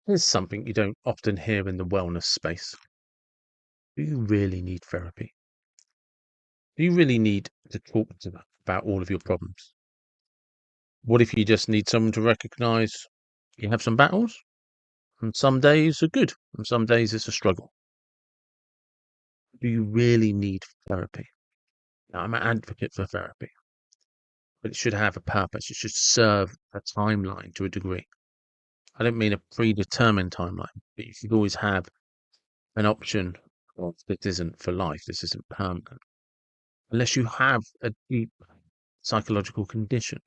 Here's something you don't often hear in the wellness space. Do you really need therapy? Do you really need to talk to them about all of your problems? What if you just need someone to recognize you have some battles? And some days are good, and some days it's a struggle. Do you really need therapy? Now, I'm an advocate for therapy, but it should have a purpose. It should serve a timeline to a degree. I don't mean a predetermined timeline, but you should always have an option of this isn't for life, this isn't permanent, unless you have a deep psychological condition.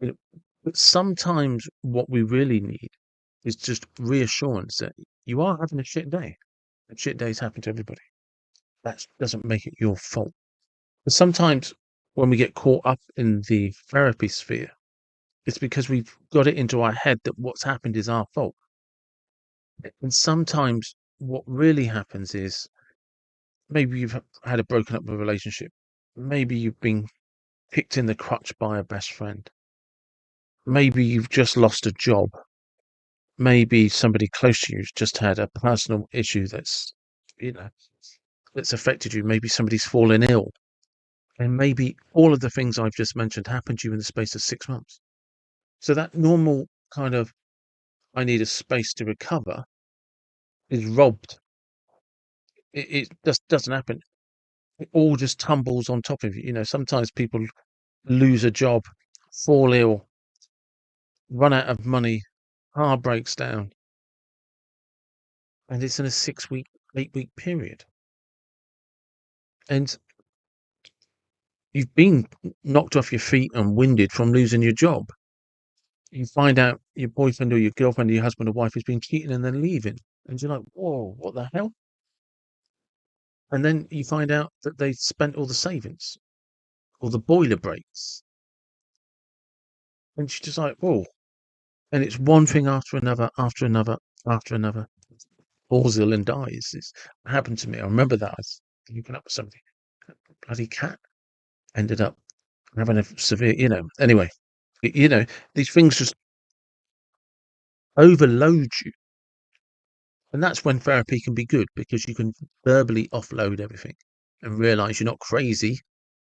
You know, but sometimes what we really need is just reassurance that you are having a shit day. And shit days happen to everybody. That doesn't make it your fault. But sometimes when we get caught up in the therapy sphere, it's because we've got it into our head that what's happened is our fault. And sometimes what really happens is maybe you've had a broken up relationship. Maybe you've been kicked in the crutch by a best friend. Maybe you've just lost a job. Maybe somebody close to you's just had a personal issue you know, that's affected you. Maybe somebody's fallen ill. And maybe all of the things I've just mentioned happened to you in the space of 6 months. So that normal kind of, I need a space to recover is robbed. It just doesn't happen. It all just tumbles on top of you. Sometimes people lose a job, fall ill, run out of money, car breaks down, and it's in a 6 week, 8 week period. And you've been knocked off your feet and winded from losing your job. You find out your boyfriend or your girlfriend or your husband or wife has been cheating and then leaving. And you're like, whoa, what the hell? And then you find out that they spent all the savings or the boiler breaks. And she's just like, whoa. And it's one thing after another, after another, after another. Falls ill and dies. It's happened to me. I remember that. I was hooking up with somebody. Bloody cat ended up having a severe, anyway, these things just overload you. And that's when therapy can be good because you can verbally offload everything and realize you're not crazy.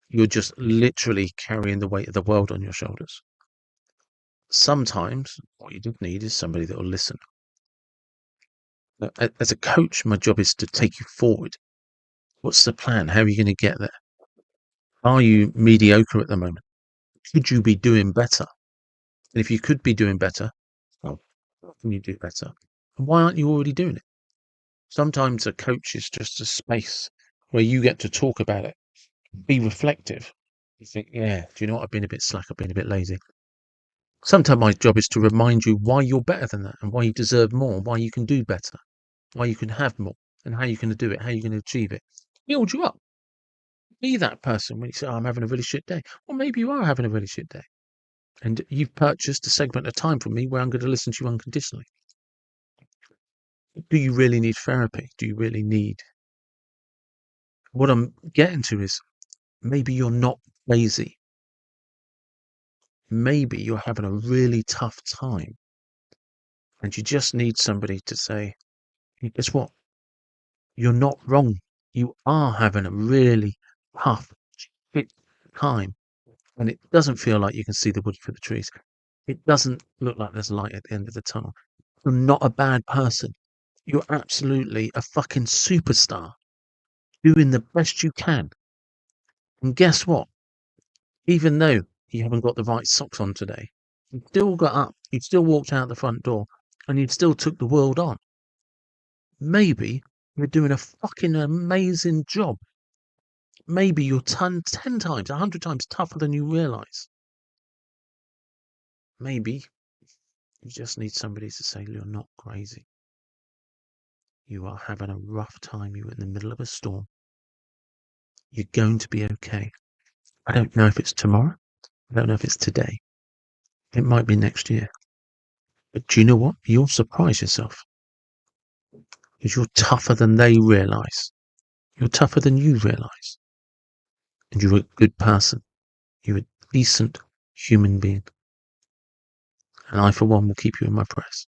You're just literally carrying the weight of the world on your shoulders. Sometimes what you do need is somebody that will listen. As a coach, my job is to take you forward. What's the plan? How are you going to get there? Are you mediocre at the moment? Could you be doing better? And if you could be doing better, well, how can you do better? And why aren't you already doing it? Sometimes a coach is just a space where you get to talk about it, be reflective. You think, yeah, do you know what? I've been a bit slack. I've been a bit lazy. Sometimes my job is to remind you why you're better than that and why you deserve more, why you can do better, why you can have more, and how you're going to do it, how you're going to achieve it. Build you up. Be that person when you say, oh, I'm having a really shit day. Well, maybe you are having a really shit day. And you've purchased a segment of time from me where I'm going to listen to you unconditionally. Do you really need therapy? Do you really need? What I'm getting to is maybe you're not lazy. Maybe you're having a really tough time and you just need somebody to say, hey, guess what? You're not wrong. You are having a really tough shit time. And it doesn't feel like you can see the wood for the trees. It doesn't look like there's light at the end of the tunnel. You're not a bad person. You're absolutely a fucking superstar doing the best you can. And guess what? Even though you haven't got the right socks on today, you still got up, you still walked out the front door, and you still took the world on. Maybe you're doing a fucking amazing job. Maybe you're 10 times, 100 times tougher than you realize. Maybe you just need somebody to say, you're not crazy. You are having a rough time. You're in the middle of a storm. You're going to be okay. I don't know if it's tomorrow. I don't know if it's today. It might be next year. But do you know what? You'll surprise yourself. Because you're tougher than they realize. You're tougher than you realize. And you're a good person. You're a decent human being. And I, for one, will keep you in my prayers.